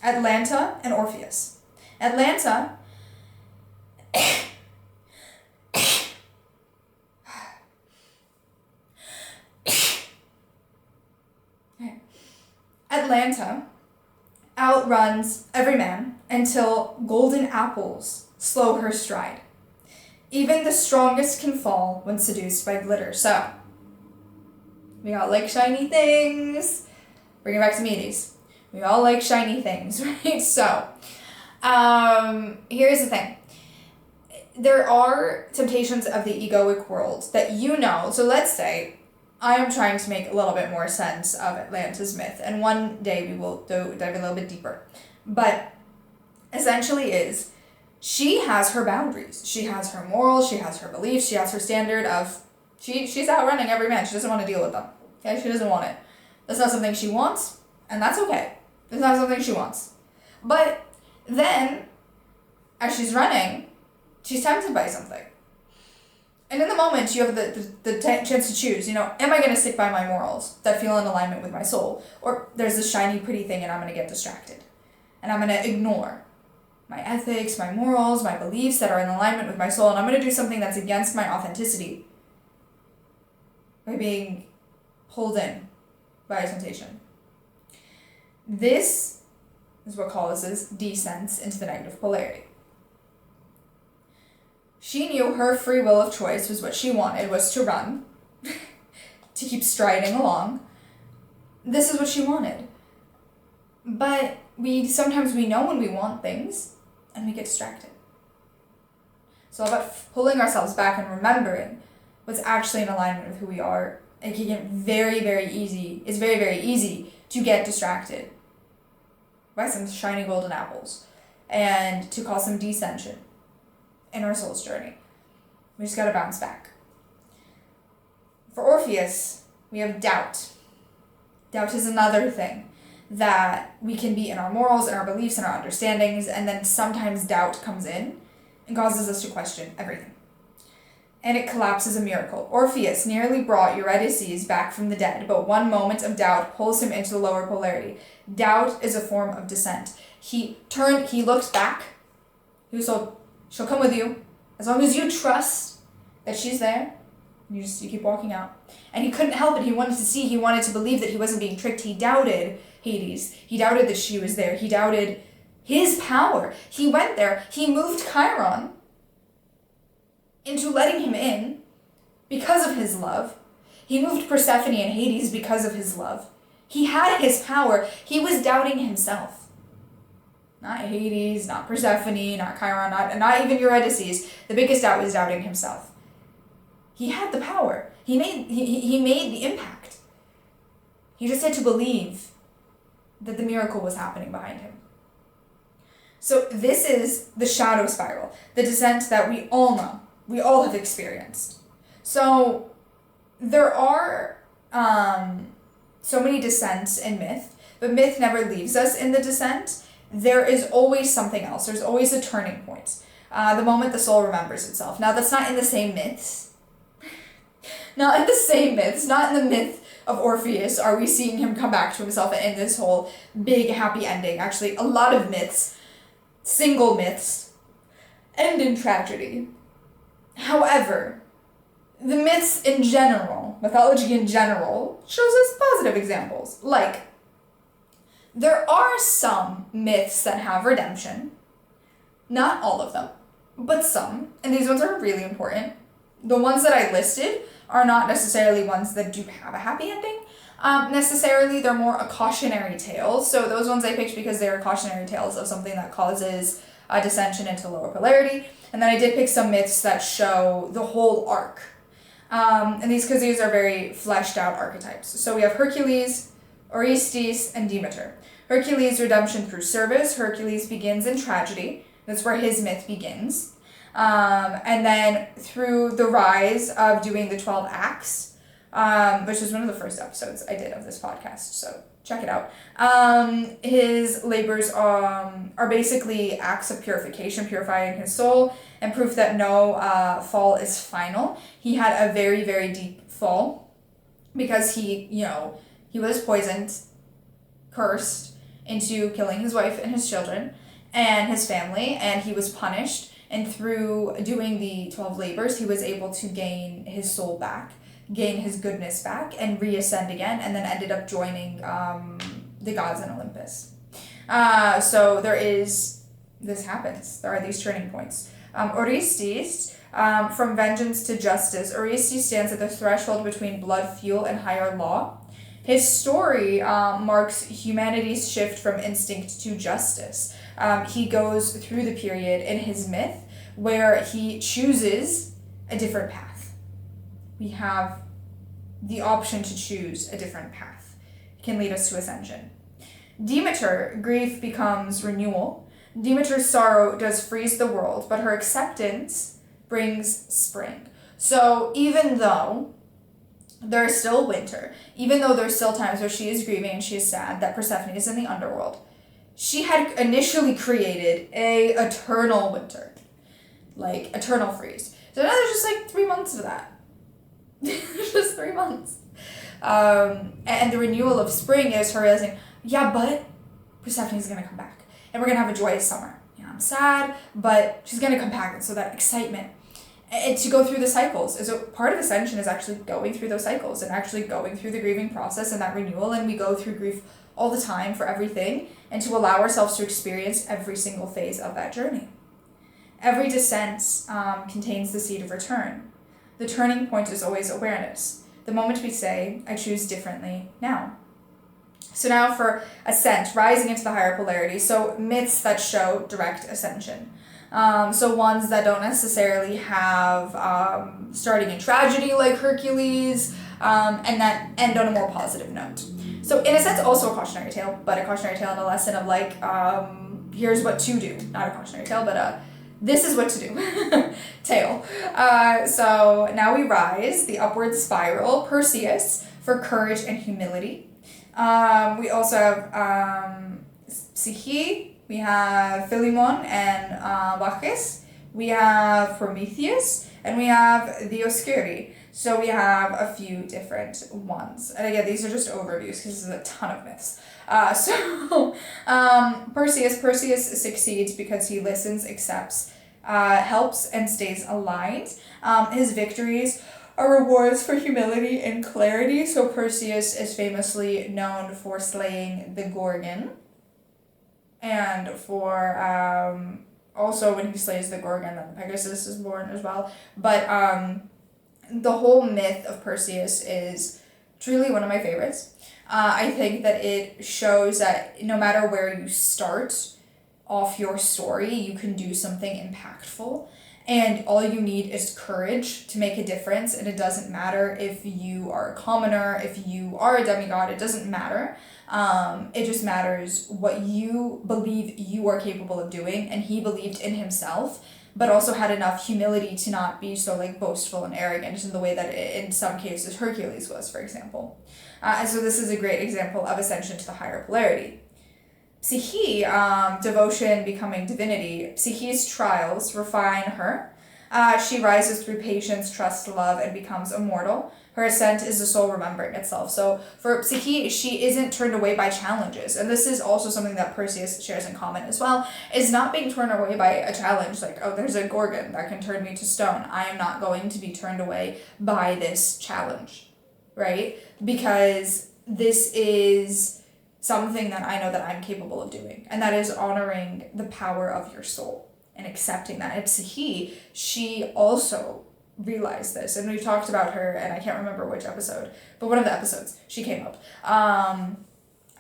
Atlanta and Orpheus. Atlanta Atlanta outruns every man until golden apples slow her stride. Even the strongest can fall when seduced by glitter. So, we all like shiny things. Bring it back to meaties. We all like shiny things, right? So, here's the thing. There are temptations of the egoic world that you know. So let's say I am trying to make a little bit more sense of Atlanta's myth, and one day we will dive a little bit deeper. But essentially is, she has her boundaries. She has her morals, she has her beliefs, she has her standard of, she's outrunning every man. She doesn't want to deal with them. Okay, she doesn't want it. That's not something she wants, and that's okay. It's not something she wants. But then, as she's running, she's tempted by something. And in the moment, you have the chance to choose, am I going to stick by my morals that feel in alignment with my soul? Or there's this shiny, pretty thing and I'm going to get distracted. And I'm going to ignore my ethics, my morals, my beliefs that are in alignment with my soul, and I'm going to do something that's against my authenticity by being pulled in by a temptation. This is what causes descent into the negative polarity. She knew her free will of choice was what she wanted, was to run, to keep striding along. This is what she wanted. But sometimes we know when we want things, and we get distracted. So about pulling ourselves back and remembering what's actually in alignment with who we are. It can get very, very easy. It's very, very easy to get distracted by some shiny golden apples and to cause some descension in our soul's journey. We just gotta bounce back. For Orpheus, we have doubt. Doubt is another thing that we can be in our morals and our beliefs and our understandings, and then sometimes doubt comes in and causes us to question everything. And it collapses a miracle. Orpheus nearly brought Eurydice back from the dead, but one moment of doubt pulls him into the lower polarity. Doubt is a form of descent. He looked back. He was told, she'll come with you. As long as you trust that she's there, you keep walking out. And he couldn't help it. He wanted to see, he wanted to believe that he wasn't being tricked. He doubted Hades. He doubted that she was there. He doubted his power. He went there. He moved Chiron into letting him in because of his love. He moved Persephone and Hades because of his love. He had his power. He was doubting himself. Not Hades, not Persephone, not Chiron, not even Eurydice. The biggest doubt was doubting himself. He had the power. He made the impact. He just had to believe that the miracle was happening behind him. So this is the shadow spiral, the descent that we all know. We all have experienced. So there are so many descents in myth, but myth never leaves us in the descent. There is always something else. There's always a turning point. The moment the soul remembers itself. Now that's not in the same myths. Not in the same myths. Not in the myth of Orpheus are we seeing him come back to himself and end this whole big happy ending. Actually, a lot of myths, single myths, end in tragedy. However, the myths in general, mythology in general, shows us positive examples. Like, there are some myths that have redemption. Not all of them, but some. And these ones are really important. The ones that I listed are not necessarily ones that do have a happy ending. Necessarily, they're more a cautionary tale. So those ones I picked because they are cautionary tales of something that causes a descension into lower polarity. And then I did pick some myths that show the whole arc. And these are very fleshed out archetypes. So we have Hercules, Orestes, and Demeter. Hercules, redemption through service. Hercules begins in tragedy. That's where his myth begins. And then through the rise of doing the 12 acts, which was one of the first episodes I did of this podcast, so check it out. His labors are basically acts of purification, purifying his soul, and proof that no fall is final. He had a very, very deep fall because he was poisoned, cursed into killing his wife and his children and his family, and he was punished. And through doing the 12 labors, he was able to gain his soul back, gain his goodness back, and reascend again, and then ended up joining the gods in Olympus. So this happens. There are these turning points. Orestes, from vengeance to justice, Orestes stands at the threshold between blood, fuel, and higher law. His story marks humanity's shift from instinct to justice. He goes through the period in his myth where he chooses a different path. We have the option to choose a different path. It can lead us to ascension. Demeter, grief becomes renewal. Demeter's sorrow does freeze the world, but her acceptance brings spring. So even though there's still winter, even though there's still times where she is grieving and she is sad that Persephone is in the underworld, she had initially created a eternal winter, like eternal freeze. So now there's just like 3 months of that. Just 3 months. And the renewal of spring is her realizing, yeah, but Persephone's gonna come back, and we're gonna have a joyous summer. Yeah, I'm sad, but she's gonna come back, and so that excitement. And to go through the cycles. So part of ascension is actually going through those cycles and actually going through the grieving process and that renewal, and we go through grief all the time for everything, and to allow ourselves to experience every single phase of that journey. Every descent contains the seed of return. The turning point is always awareness. The moment we say, I choose differently now. So now for ascent, rising into the higher polarity. So myths that show direct ascension. So ones that don't necessarily have starting in tragedy like Hercules, and that end on a more positive note. So in a sense, also a cautionary tale, but a cautionary tale and a lesson of like, here's what to do. Not a cautionary tale, but this is what to do. Tale. So now we rise, the upward spiral, Perseus for courage and humility. We also have Psyche, we have Philemon and Bacchus, we have Prometheus, and we have Dioscuri. So we have a few different ones. And again, these are just overviews because this is a ton of myths. Perseus succeeds because he listens, accepts, helps, and stays aligned. His victories are rewards for humility and clarity. So Perseus is famously known for slaying the Gorgon, and for also when he slays the Gorgon, then Pegasus is born as well. But the whole myth of Perseus is truly one of my favorites. I think that it shows that no matter where you start off your story, you can do something impactful. And all you need is courage to make a difference. And it doesn't matter if you are a commoner, if you are a demigod, it doesn't matter. It just matters what you believe you are capable of doing. And he believed in himself, but also had enough humility to not be so like boastful and arrogant in the way that in some cases Hercules was, for example. And so this is a great example of ascension to the higher polarity. Psyche, devotion becoming divinity. Psyche's trials refine her. She rises through patience, trust, love, and becomes immortal. Her ascent is the soul remembering itself. So for Psyche, she isn't turned away by challenges. And this is also something that Perseus shares in common as well, is not being turned away by a challenge like, oh, there's a Gorgon that can turn me to stone. I am not going to be turned away by this challenge, right? Because this is something that I know that I'm capable of doing, and that is honoring the power of your soul and accepting that. And Psyche, she also realized this, and we've talked about her, and I can't remember which episode, but one of the episodes she came up.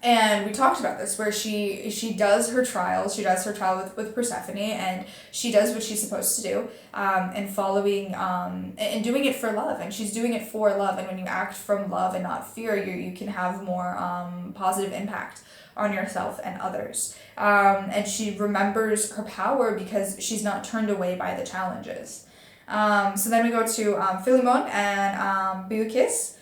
And we talked about this, where she does her trial. She does her trial with Persephone, and she does what she's supposed to do, and following, and doing it for love, and she's doing it for love. And when you act from love and not fear, you can have more positive impact on yourself and others. And she remembers her power because she's not turned away by the challenges. So then we go to Philemon and Baucis.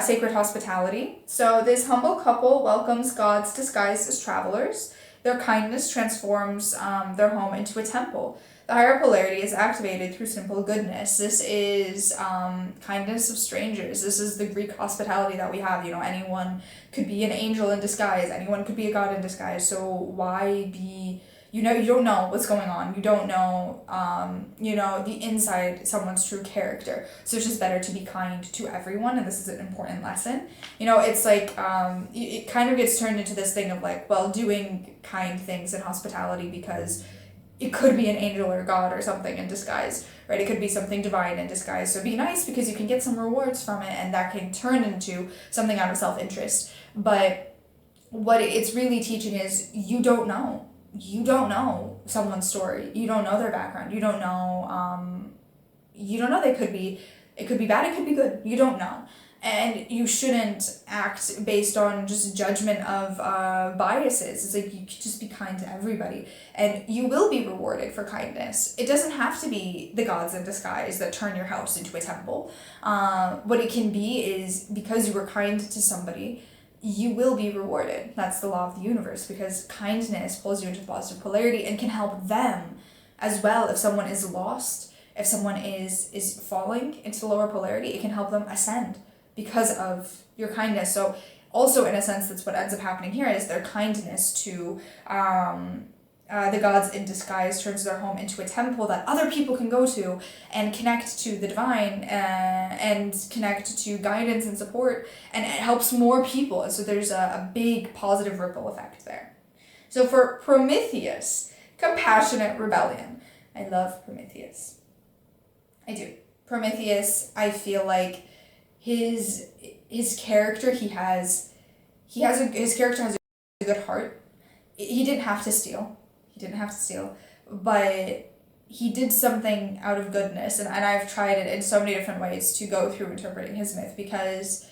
Sacred hospitality. So this humble couple welcomes gods disguised as travelers. Their kindness transforms their home into a temple. The higher polarity is activated through simple goodness. This is kindness of strangers. This is the Greek hospitality that we have. Anyone could be an angel in disguise. Anyone could be a god in disguise. So why be... you don't know what's going on. You don't know, the inside someone's true character. So it's just better to be kind to everyone, and this is an important lesson. It's like, it kind of gets turned into this thing of like, well, doing kind things in hospitality because it could be an angel or God or something in disguise, right? It could be something divine in disguise. So be nice because you can get some rewards from it, and that can turn into something out of self-interest. But what it's really teaching is you don't know. You don't know someone's story. You don't know their background. You don't know, it could be bad, it could be good. You don't know. And you shouldn't act based on just judgment of biases. It's like you could just be kind to everybody. And you will be rewarded for kindness. It doesn't have to be the gods in disguise that turn your house into a temple. What it can be is because you were kind to somebody, you will be rewarded. That's the law of the universe, because kindness pulls you into positive polarity and can help them as well. If someone is lost, if someone is falling into the lower polarity, it can help them ascend because of your kindness. So also, in a sense, that's what ends up happening here, is their kindness to the gods in disguise turns their home into a temple that other people can go to and connect to the divine, and connect to guidance and support, and it helps more people. And so there's a big positive ripple effect there. So for Prometheus, compassionate rebellion. I love Prometheus. I do. Prometheus, I feel like his character, his character has a good heart. He didn't have to steal. But he did something out of goodness, and I've tried it in so many different ways to go through interpreting his myth, because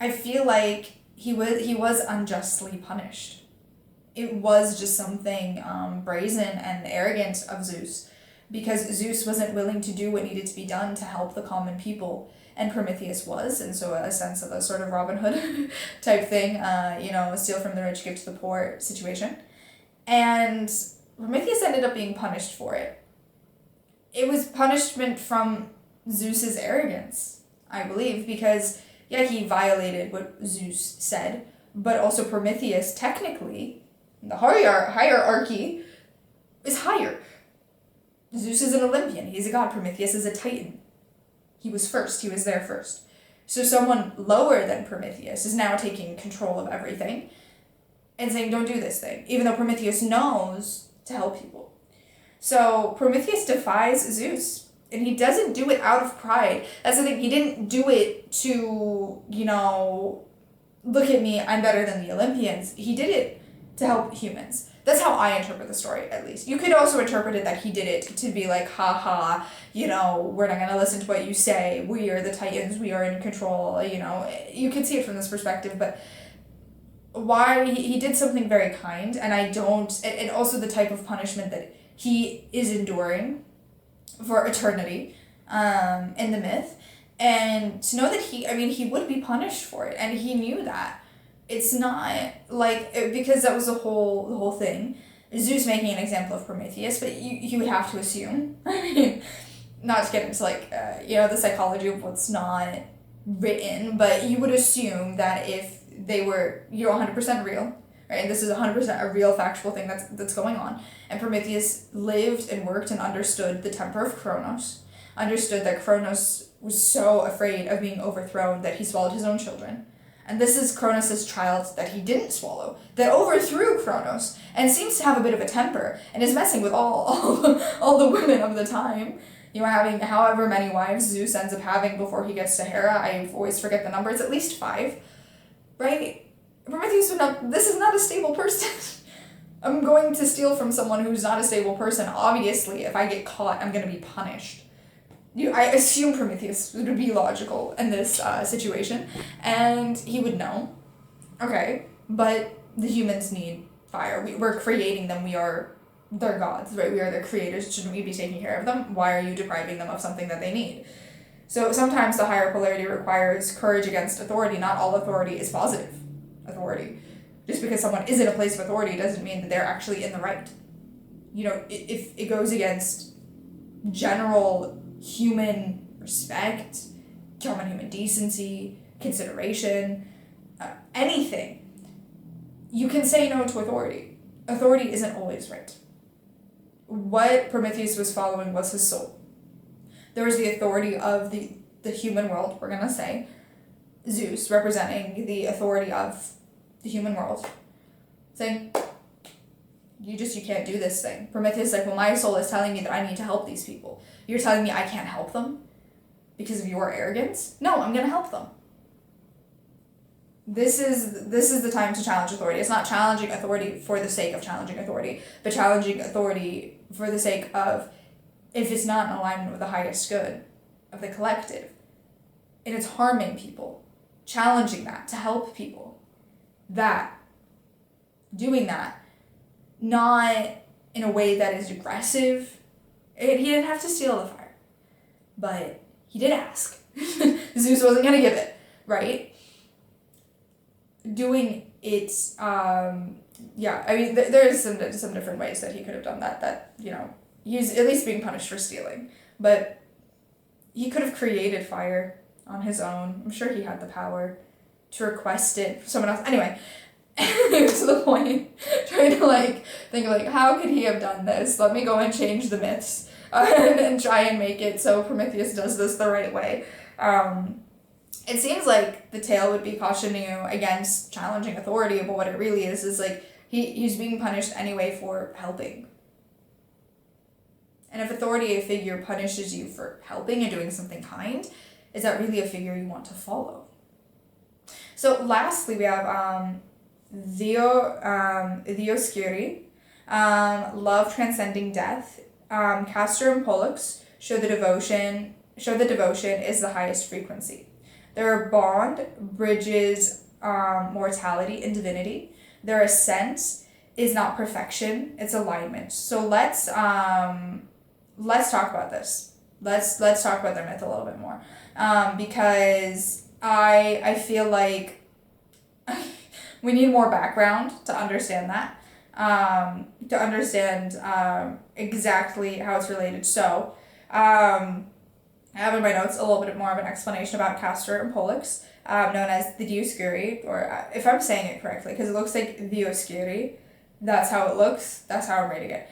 I feel like he was unjustly punished. It was just something brazen and arrogant of Zeus, because Zeus wasn't willing to do what needed to be done to help the common people, and Prometheus was, and so a sense of a sort of Robin Hood type thing, steal from the rich, give to the poor situation. And Prometheus ended up being punished for it. It was punishment from Zeus's arrogance, I believe, because, yeah, he violated what Zeus said, but also Prometheus, technically, the hierarchy, is higher. Zeus is an Olympian. He's a god. Prometheus is a Titan. He was first. He was there first. So someone lower than Prometheus is now taking control of everything and saying, don't do this thing, even though Prometheus knows to help people. So Prometheus defies Zeus, and he doesn't do it out of pride. That's the thing. He didn't do it to, look at me, I'm better than the Olympians. He did it to help humans. That's how I interpret the story, at least. You could also interpret it that he did it to be like, haha, we're not going to listen to what you say. We are the Titans. We are in control. You could see it from this perspective, but why he did something very kind, and and also the type of punishment that he is enduring for eternity in the myth, and to know that he would be punished for it, and he knew that. It's not like, because that was the whole thing, Zeus making an example of Prometheus, but you would have to assume, not to get into the psychology of what's not written, but you would assume that if they were 100% real, right? And this is 100% a real factual thing that's going on. And Prometheus lived and worked and understood the temper of Kronos, understood that Kronos was so afraid of being overthrown that he swallowed his own children. And this is Kronos' child that he didn't swallow, that overthrew Kronos, and seems to have a bit of a temper, and is messing with all the women of the time. Having however many wives Zeus ends up having before he gets to Hera. I always forget the number. It's at least 5. right? Prometheus would not, this is not a stable person. I'm going to steal from someone who's not a stable person. Obviously, if I get caught, I'm going to be punished. I assume Prometheus would be logical in this situation, and he would know. Okay, but the humans need fire. We're creating them. We are their gods, right? We are their creators. Shouldn't we be taking care of them? Why are you depriving them of something that they need? So sometimes the higher polarity requires courage against authority. Not all authority is positive authority. Just because someone is in a place of authority doesn't mean that they're actually in the right. If it goes against general human respect, common human decency, consideration, anything, you can say no to authority. Authority isn't always right. What Prometheus was following was his soul. There was the authority of the human world, we're going to say, Zeus representing the authority of the human world, saying, you can't do this thing. Prometheus is like, well, my soul is telling me that I need to help these people. You're telling me I can't help them because of your arrogance? No, I'm going to help them. This is the time to challenge authority. It's not challenging authority for the sake of challenging authority, but challenging authority for the sake of, if it's not in alignment with the highest good of the collective, and it's harming people, challenging that to help people. Doing that, not in a way that is aggressive. He didn't have to steal the fire, but he did ask. Zeus wasn't going to give it, right? Doing it, there's some different ways that he could have done that, he's at least being punished for stealing, but he could have created fire on his own. I'm sure he had the power to request it from someone else. Anyway, to the point, trying to think how could he have done this? Let me go and change the myths and try and make it so Prometheus does this the right way. It seems like the tale would be cautioning you against challenging authority, but what it really is he's being punished anyway for helping. And if authority figure punishes you for helping and doing something kind, is that really a figure you want to follow? So lastly, we have Dioscuri, love transcending death. Castor and Pollux show the devotion is the highest frequency. Their bond bridges mortality and divinity. Their ascent is not perfection, it's alignment. So let's talk about this. Let's talk about their myth a little bit more, because I feel like we need more background to understand that, exactly how it's related. So I have in my notes a little bit more of an explanation about Castor and Pollux, known as the Dioscuri, or if I'm saying it correctly, because it looks like Dioscuri. That's how it looks. That's how I'm reading it.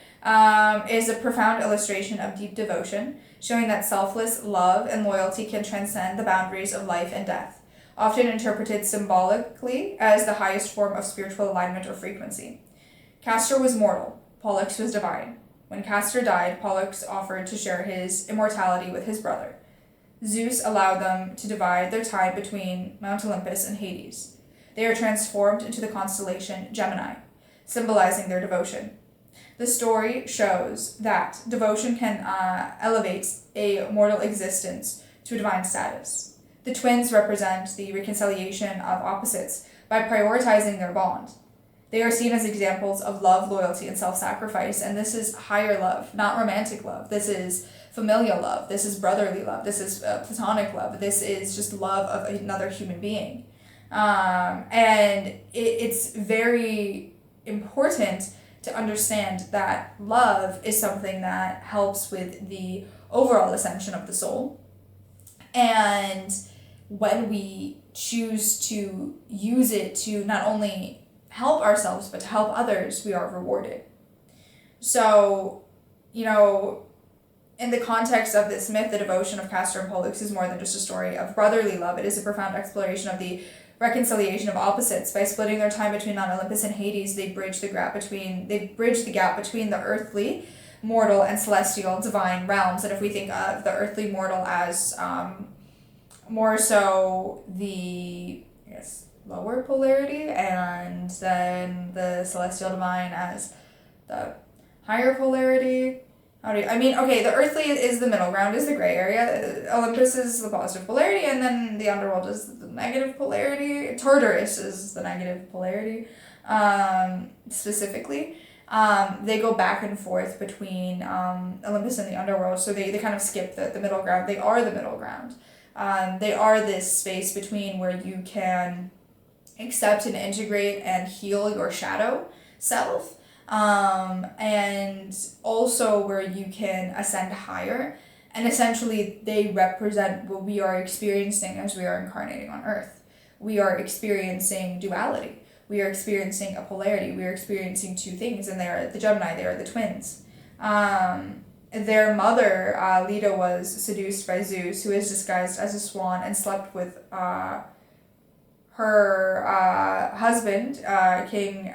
Is a profound illustration of deep devotion, showing that selfless love and loyalty can transcend the boundaries of life and death, often interpreted symbolically as the highest form of spiritual alignment or frequency. Castor was mortal, Pollux was divine. When Castor died, Pollux offered to share his immortality with his brother. Zeus allowed them to divide their time between Mount Olympus and Hades. They are transformed into the constellation Gemini, symbolizing their devotion. The story shows that devotion can elevate a mortal existence to a divine status. The twins represent the reconciliation of opposites by prioritizing their bond. They are seen as examples of love, loyalty, and self-sacrifice, and this is higher love, not romantic love. This is familial love. This is brotherly love. This is platonic love. This is just love of another human being. And it's very important to understand that love is something that helps with the overall ascension of the soul. And when we choose to use it to not only help ourselves, but to help others, we are rewarded. So, in the context of this myth, the devotion of Castor and Pollux is more than just a story of brotherly love. It is a profound exploration of the reconciliation of opposites. By splitting their time between Mount Olympus and Hades, they bridge the gap between the earthly, mortal, and celestial divine realms. And if we think of the earthly mortal as more so the lower polarity, and then the celestial divine as the higher polarity. The earthly is the middle ground, is the gray area. Olympus is the positive polarity, and then the underworld is the negative polarity. Tartarus is the negative polarity, specifically. They go back and forth between Olympus and the underworld, so they kind of skip the middle ground. They are the middle ground. They are this space between where you can accept and integrate and heal your shadow self, and also where you can ascend higher. And essentially, they represent what we are experiencing as we are incarnating on Earth. We are experiencing duality. We are experiencing a polarity. We are experiencing two things, and they are the Gemini, they are the twins. Their mother, Leda, was seduced by Zeus, who is disguised as a swan, and slept with her husband, King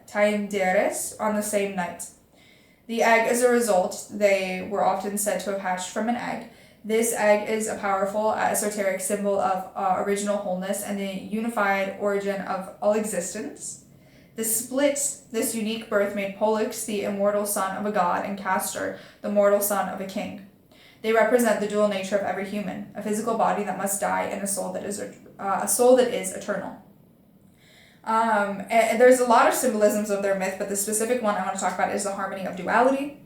Tyndareus, on the same night. The egg, as a result, they were often said to have hatched from an egg. This egg is a powerful, esoteric symbol of original wholeness and the unified origin of all existence. The split, this unique birth, made Pollux the immortal son of a god and Castor the mortal son of a king. They represent the dual nature of every human, a physical body that must die and a soul that is eternal. And there's a lot of symbolisms of their myth, but the specific one I want to talk about is the harmony of duality.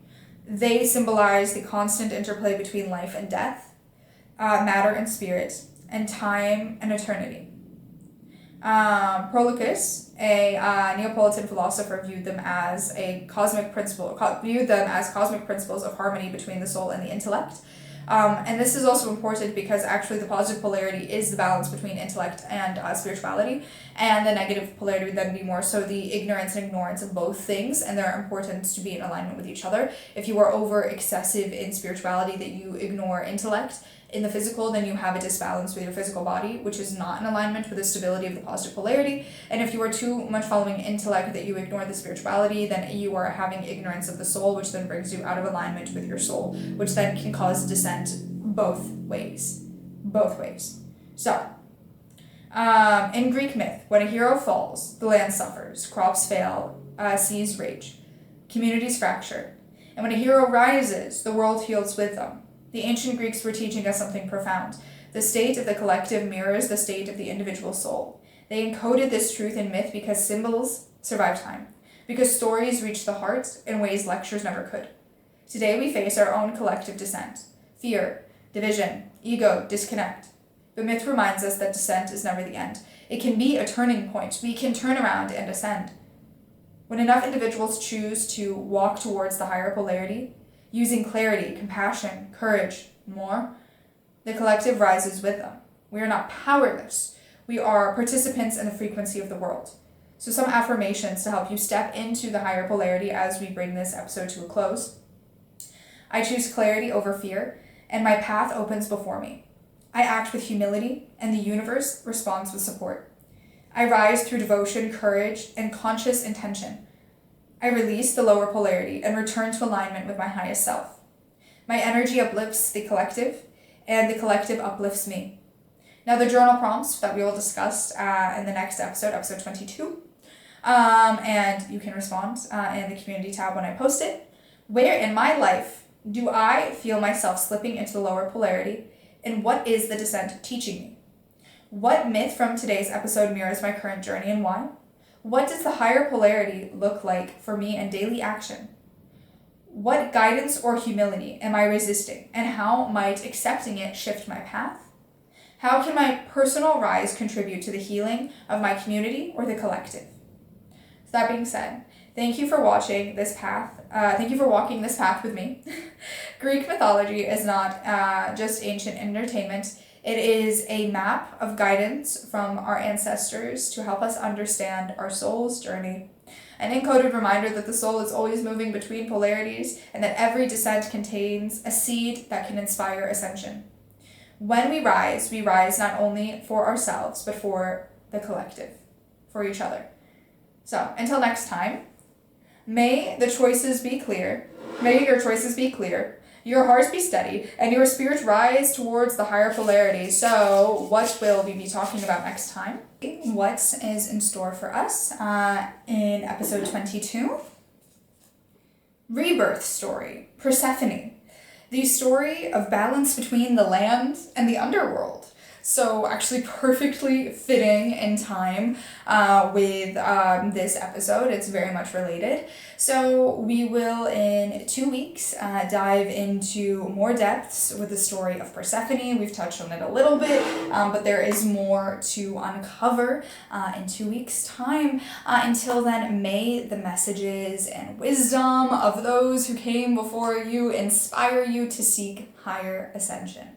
They symbolize the constant interplay between life and death, matter and spirit, and time and eternity. Prolocus, a Neapolitan philosopher, viewed them as cosmic principles of harmony between the soul and the intellect. And this is also important because actually the positive polarity is the balance between intellect and spirituality, and the negative polarity would then be more so the ignorance and ignorance of both things, and they're important to be in alignment with each other. If you are over excessive in spirituality that you ignore intellect in the physical, then you have a disbalance with your physical body, which is not in alignment with the stability of the positive polarity. And if you are too much following intellect that you ignore the spirituality, then you are having ignorance of the soul, which then brings you out of alignment with your soul, which then can cause descent both ways. So, in Greek myth, when a hero falls, the land suffers, crops fail, seas rage, communities fracture. And when a hero rises, the world heals with them. The ancient Greeks were teaching us something profound. The state of the collective mirrors the state of the individual soul. They encoded this truth in myth because symbols survive time, because stories reach the heart in ways lectures never could. Today we face our own collective descent. Fear, division, ego, disconnect. But myth reminds us that descent is never the end. It can be a turning point. We can turn around and ascend. When enough individuals choose to walk towards the higher polarity, using clarity, compassion, courage, more, the collective rises with them. We are not powerless. We are participants in the frequency of the world. So some affirmations to help you step into the higher polarity as we bring this episode to a close. I choose clarity over fear, and my path opens before me. I act with humility, and the universe responds with support. I rise through devotion, courage, and conscious intention. I release the lower polarity and return to alignment with my highest self. My energy uplifts the collective, and the collective uplifts me. Now the journal prompts that we will discuss in the next episode, episode 22, and you can respond in the community tab when I post it. Where in my life do I feel myself slipping into the lower polarity, and what is the descent teaching me? What myth from today's episode mirrors my current journey, and why? What does the higher polarity look like for me in daily action? What guidance or humility am I resisting, and how might accepting it shift my path? How can my personal rise contribute to the healing of my community or the collective? So that being said, thank you for watching this path. Thank you for walking this path with me. Greek mythology is not just ancient entertainment. It is a map of guidance from our ancestors to help us understand our soul's journey. An encoded reminder that the soul is always moving between polarities and that every descent contains a seed that can inspire ascension. When we rise not only for ourselves, but for the collective, for each other. So, until next time, may the choices be clear. May your choices be clear. your hearts be steady, and your spirits rise towards the higher polarity. So what will we be talking about next time? What is in store for us in episode 22? Rebirth story, Persephone. The story of balance between the land and the underworld. So actually perfectly fitting in time with this episode. It's very much related. So we will, in 2 weeks, dive into more depths with the story of Persephone. We've touched on it a little bit, but there is more to uncover in 2 weeks' time. Until then, may the messages and wisdom of those who came before you inspire you to seek higher ascension.